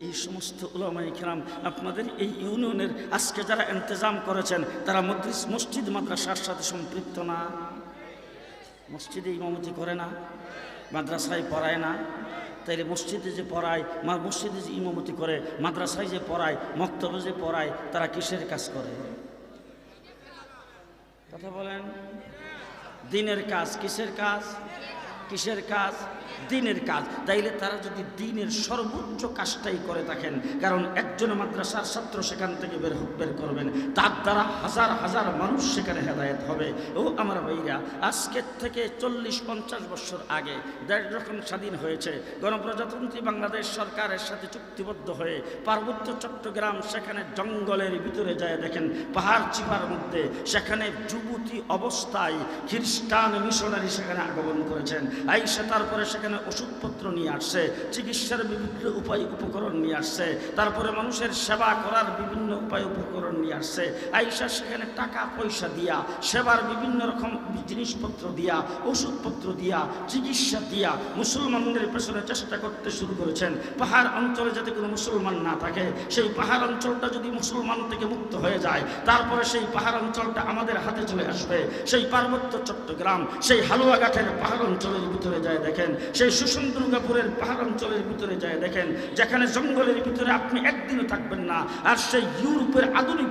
এই সমস্ত উলামায়ে কেরাম আপনাদের এই ইউনিয়নের আজকে যারা ইন্তজাম করেছেন তারা মসজিদ মাদ্রাসার সাথে সম্পৃক্ত না? মসজিদে ইমামতি করে না, মাদ্রাসায় পড়ায় না? তাইলে মসজিদে যে পড়ায়, মসজিদে যে ইমামতি করে, মাদ্রাসায় যে পড়ায়, মক্তবে যে পড়ায়, তারা কিসের কাজ করে? কথা বলেন। দিনের কাজ। কিসের কাজ? কিসের কাজ? দিনের কাজ। তাইলে তারা যদি দিনের সর্বোচ্চ কাজটাই করে থাকেন, কারণ একজন মাদ্রাসার ছাত্র সেখান থেকে বের করবেন, তার দ্বারা হাজার হাজার মানুষ সেখানে হেদায়েত হবে। ও আমার ভাইরা, আজকের থেকে 40-50 বছর আগে দেশ যখন স্বাধীন হয়েছে, গণপ্রজাতন্ত্রী বাংলাদেশ সরকারের সাথে চুক্তিবদ্ধ হয়ে পার্বত্য চট্টগ্রাম, সেখানে জঙ্গলের ভিতরে যায় দেখেন, পাহাড় চিপার মধ্যে, সেখানে যুবতী অবস্থায় খ্রিস্টান মিশনারি সেখানে আগমন করেছেন। আইসা তারপরে সেখানে ওষুধপত্র নিয়ে আসছে, চিকিৎসার বিভিন্ন উপায় উপকরণ নিয়ে আসছে, তারপরে মানুষের সেবা করার বিভিন্ন উপায় উপকরণ নিয়ে আসছে। আইসা সেখানে টাকা পয়সা দিয়া, সেবার বিভিন্ন রকম জিনিসপত্র দিয়া, ওষুধপত্র দিয়া, চিকিৎসা দিয়া মুসলমানদের পেছনে চেষ্টা করতে শুরু করেছেন। পাহাড় অঞ্চলে যাতে কোনো মুসলমান না থাকে, সেই পাহাড় অঞ্চলটা যদি মুসলমান থেকে মুক্ত হয়ে যায়, তারপরে সেই পাহাড় অঞ্চলটা আমাদের হাতে চলে আসবে। সেই পার্বত্য চট্টগ্রাম, সেই হালুয়াঘাটের পাহাড় অঞ্চলের ভিতরে যায় দেখেন, সেই সুসন্দরপুরের পাহাড় অঞ্চলের ভিতরে যায় দেখেন, যেখানে জঙ্গলের ভিতরে আপনি একদিনও থাকবেন না। আর সেই ইউরোপের আধুনিক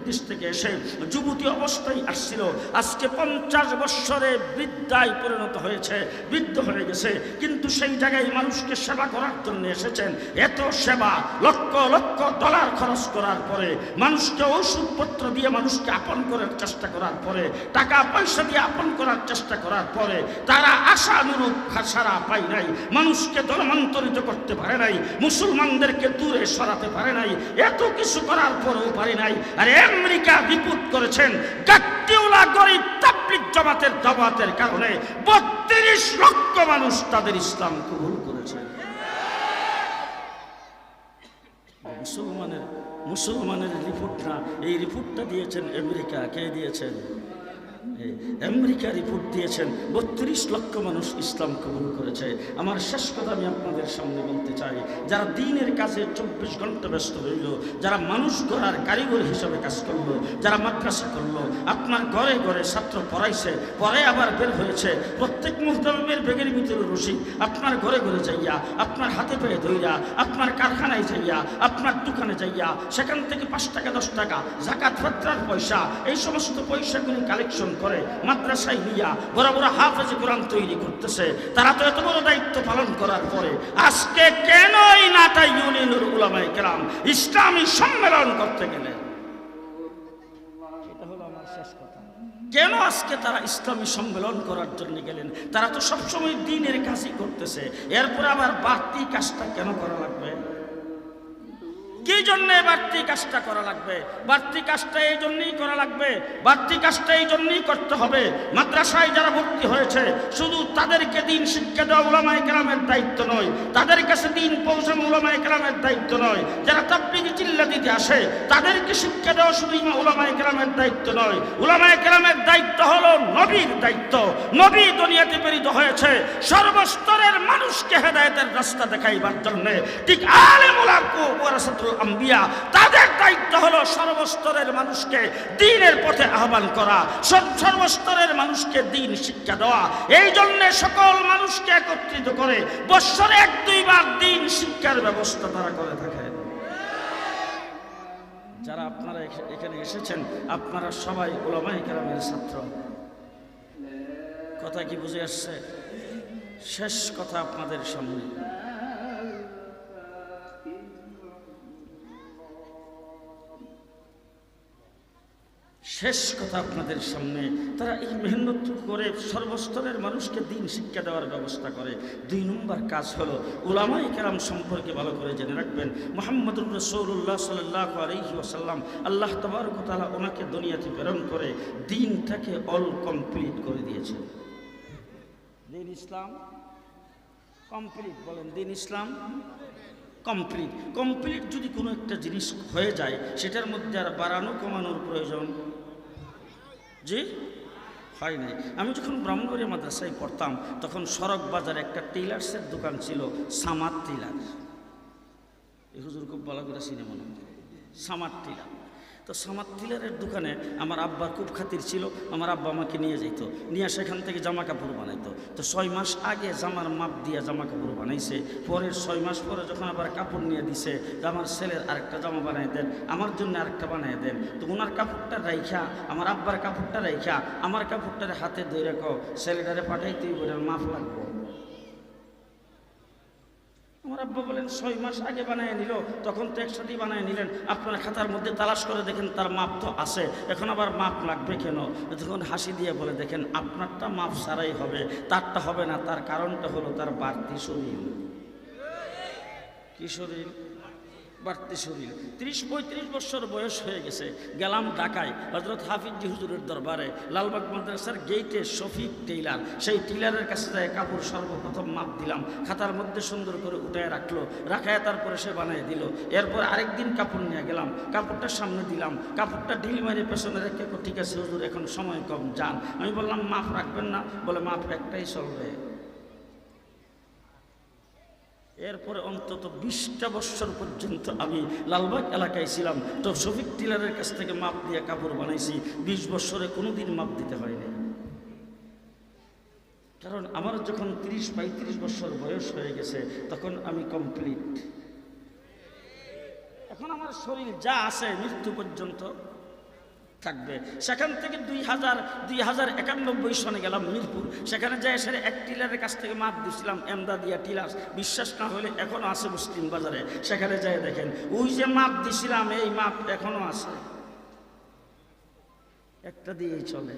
দেশ থেকে এসে যুবতী অবস্থায় আসছিল, আজকে 50 বৎসরে বৃদ্ধায় পরিণত হয়েছে, বৃদ্ধ হয়ে গেছে, কিন্তু সেই জায়গায় মানুষকে সেবা করার জন্য এসেছেন। এত সেবা, লক্ষ লক্ষ ডলার খরচ করার পরে, মানুষকে ওষুধপত্র দিয়ে মানুষকে আপন করার চেষ্টা করার পরে, টাকা পয়সা দিয়ে আপন করার চেষ্টা করার পরে, তারা আশানুরূপ সারা পায় নাই, মানুষকে ধর্মান্তরিত করতে পারে নাই, মুসলমানদেরকে দূরে সরাতে পারে নাই, এত কিছু করার পরেও পারে নাই। আর আমেরিকা বিপদ করেছেন গাট্টিওয়ালা গরিব তাবলীগ জামাতের দাওয়াতের কারণে 32 লক্ষ মানুষ তাদের ইসলাম কবুল করেছে। মুসলমানের রিপোর্ট না, এই রিপোর্টটা দিয়েছেন আমেরিকা। কে দিয়েছেন? আমেরিকা রিপোর্ট দিয়েছেন 32 লক্ষ মানুষ ইসলাম কবুল করেছে। আমার শেষ কথা আমি আপনাদের সামনে বলতে চাই, যারা দিনের কাজে 24 ঘন্টা ব্যস্ত রইল, যারা মানুষ গড়ার কারিগর হিসাবে কাজ করলো, যারা মাদ্রাসা করলো, আপনার ঘরে ঘরে ছাত্র পড়াইছে, পরে আবার বের হয়েছে, প্রত্যেক মুহতামিমের বেগের ভিতরে রশি, আপনার ঘরে ঘরে যাইয়া, আপনার হাতে পায়ে ধইরা, আপনার কারখানায় যাইয়া, আপনার দোকানে যাইয়া, সেখান থেকে 5 টাকা 10 টাকা যাকাত ফিতরার পয়সা, এই সমস্ত পয়সাগুলি কালেকশন করে মাদ্রাসায় নিয়া বড় বড় হাফেজ কোরআন তৈরি করতেছে। তারা তো এত বড় দায়িত্ব পালন করার পরে আজকে কেনই না তাই ইউনিয়নের উলামায়ে কেরাম ইসলামী সম্মেলন করতে গেলেন? এটা হলো আমার শেষ কথা। কেন আজকে তারা ইসলামী সম্মেলন করার জন্য গেলেন? তারা তো সবসময় দ্বীনের কাজই করতেছে, এরপরে আবার বাড়তি কাজটা কেন করা লাগবে? কি জন্য বাড়তি কাজটা করা লাগবে? বাড়তি কাজটা এই জন্যই করা লাগবে, বাড়তি কাজটা এই জন্যই করতে হবে। মাদ্রাসায় যারা ভর্তি হয়েছে, শুধু তাদেরকে দিন শিক্ষা দেওয়া উলামায়ে কেরামের দায়িত্ব নয়, তাদের কাছে দিন পৌঁছানো উলামায়ে কেরামের দায়িত্ব নয়। যারা তাবলীগি চিল্লা দিতে আসে, তাদেরকে শিক্ষা দেওয়া শুধু উলামায়ে কেরামের দায়িত্ব নয়, উলামায়ে কেরামের দায়িত্ব হলো নবীর দায়িত্ব। নবী দুনিয়াতে প্রেরিত হয়েছে সর্বস্তরের মানুষকে হেদায়েতের রাস্তা দেখাইবার জন্য। ঠিক আলেমুল ওয়ারাসাতুল আম্বিয়া, তাদের দায়িত্ব হলো সর্বস্তরের মানুষকে দ্বীনের পথে আহ্বান করা, সর্বস্তরের মানুষকে দ্বীন শিক্ষা দেওয়া। এই জন্য সকল মানুষকে একত্রিত করে বৎসরে 1-2 বার দ্বীন শিক্ষার ব্যবস্থা তারা করে থাকে। যারা আপনারা এখানে এসেছেন, আপনারা সবাই উলামায়ে কেরামের ছাত্র। কথা কি বুঝে আসছে? শেষ কথা আপনাদের সামনে, শেষ কথা আপনাদের সামনে, তারা এই মেহনত করে সর্বস্তরের মানুষকে দ্বীন শিক্ষা দেওয়ার ব্যবস্থা করে। 2 নম্বর কাজ হলো উলামায়ে কেরাম সম্পর্কে ভালো করে জেনে রাখবেন। মুহাম্মদুর রাসূলুল্লাহ সাল্লাল্লাহু আলাইহি ওয়াসাল্লাম, আল্লাহ তাবারক ওয়া তাআলা ওনাকে দুনিয়াতে প্রেরণ করে দ্বীনটাকে অল কমপ্লিট করে দিয়েছেন। দ্বীন ইসলাম কমপ্লিট। বলেন, দ্বীন ইসলাম কমপ্লিট। কমপ্লিট যদি কোনো একটা জিনিস হয়ে যায়, সেটার মধ্যে আর বাড়ানো কমানোর প্রয়োজন জি হয় নাই। আমি যখন ব্রাহ্মণবাড়িয়া মাদ্রাসায় পড়তাম, তখন সড়ক বাজারে একটা টেইলার্সের দোকান ছিল, সামাদ টেইলার। এই হুজুর খুব ভালো করে সিনেমা না, সামার টিলার। তো সামার টিলারের দোকানে আমার আব্বার খুব খাতির ছিল। আমার আব্বা আমাকে নিয়ে যেত, নিয়ে সেখান থেকে জামা কাপড় বানাইতো। তো 6 মাস আগে জামার মাপ দিয়ে জামা কাপড় বানাইছে। পরের 6 মাস পরে যখন আবার কাপড় নিয়ে দিছে, আমার ছেলের আরেকটা জামা বানাই দেন, আমার জন্য আরেকটা বানাই দেন। তো ওনার কাপড়টা রাইখা, আমার আব্বার কাপড়টা রাইখা, আমার কাপড়টারে হাতে ধরে রাখো, ছেলেটারে পাঠাইতেই বলে মাপ লাগবো। আমার আব্বা বলেন 6 মাস আগে বানিয়ে নিল, তখন তো একসাথেই বানিয়ে নিলেন, আপনারা খাতার মধ্যে তালাশ করে দেখেন তার মাপ তো আছে, এখন আবার মাপ লাগবে কেন? তখন হাসি দিয়ে বলে, দেখেন আপনারটা মাপ ছাড়াই হবে, তারটা হবে না। তার কারণটা হলো তার বাড়তি শরীর। কি শরীর? বাড়তি শরীর। 30-35 বছর বয়স হয়ে গেছে। গেলাম ঢাকায় হযরত হাফিজি হুজুরের দরবারে, লালবাগ মাদ্রাসার গেইটে শফিক টেইলার। সেই টেইলারের কাছে যায় কাপড় সর্বপ্রথম মাপ দিলাম, খাতার মধ্যে সুন্দর করে উঠায় রাখলো, রাখায় তারপরে সে বানিয়ে দিল। এরপর আরেকদিন কাপড় নিয়ে গেলাম, কাপড়টা সামনে দিলাম, কাপড়টা ঢিল মারে পেছনে রেখে, ঠিক আছে হুজুর এখন সময় কম, যান। আমি বললাম মাপ রাখবেন না? বলে মাপ একটাই চলবে। এরপরে অন্তত 20টা বছর পর্যন্ত আমি লালবাগ এলাকায় ছিলাম, তো শফিক টেইলারের কাছ থেকে মাপ দিয়ে কাপড় বানাইছি। 20 বছরে কোনোদিন মাপ দিতে হয়নি, কারণ আমার যখন 30-35 বছর বয়স হয়ে গেছে তখন আমি কমপ্লিট। এখন আমার শরীর যা আছে মৃত্যু পর্যন্ত থাকবে। সেখান থেকে 2091 সনে গেলাম মিরপুর, সেখানে যাই এসে এক টিলারের কাছ থেকে মাপ দিয়েছিলাম, এমদাদিয়া টিলার। বিশ্বাস না হলে এখনো আছে মুসলিম বাজারে, সেখানে যাই দেখেন ওই যে মাপ দিছিলাম এই মাপ এখনো আছে, একটা দিয়েই চলে।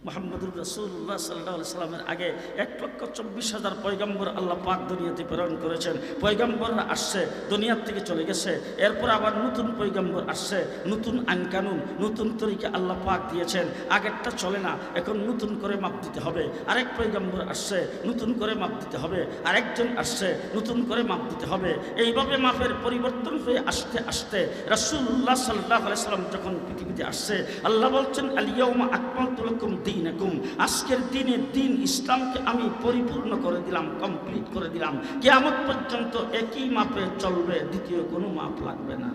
মুহাম্মদুর রাসূলুল্লাহ সাল্লাল্লাহু আলাইহি সাল্লামের আগে 1,24,000 পয়গম্বর আল্লাহ পাক দুনিয়াতে প্রেরণ করেছেন। পয়গম্বররা আসছে, দুনিয়ার থেকে চলে গেছে, এরপর আবার নতুন পয়গম্বর আসছে, নতুন আইন কানুন, নতুন তরিকা আল্লাহ পাক দিয়েছেন। আগেরটা চলে না, এখন নতুন করে মাপ দিতে হবে। আরেক পয়গম্বর আসছে, নতুন করে মাপ দিতে হবে। আরেকজন আসছে, নতুন করে মাপ দিতে হবে। এইভাবে মাপের পরিবর্তন হয়ে আসতে আসতে রাসূলুল্লাহ সাল্লাল্লাহু আলাইহি সাল্লাম যখন পৃথিবীতে আসছে, আল্লাহ বলছেন আল-ইয়াউমা আকমালতু লাকুম দীনাকুম, আজকের দিনে দিন ইসলামকে আমি পরিপূর্ণ করে দিলাম, কমপ্লিট করে দিলাম। কিয়ামত পর্যন্ত একই মাপে চলবে, দ্বিতীয় কোনো মাপ লাগবে না।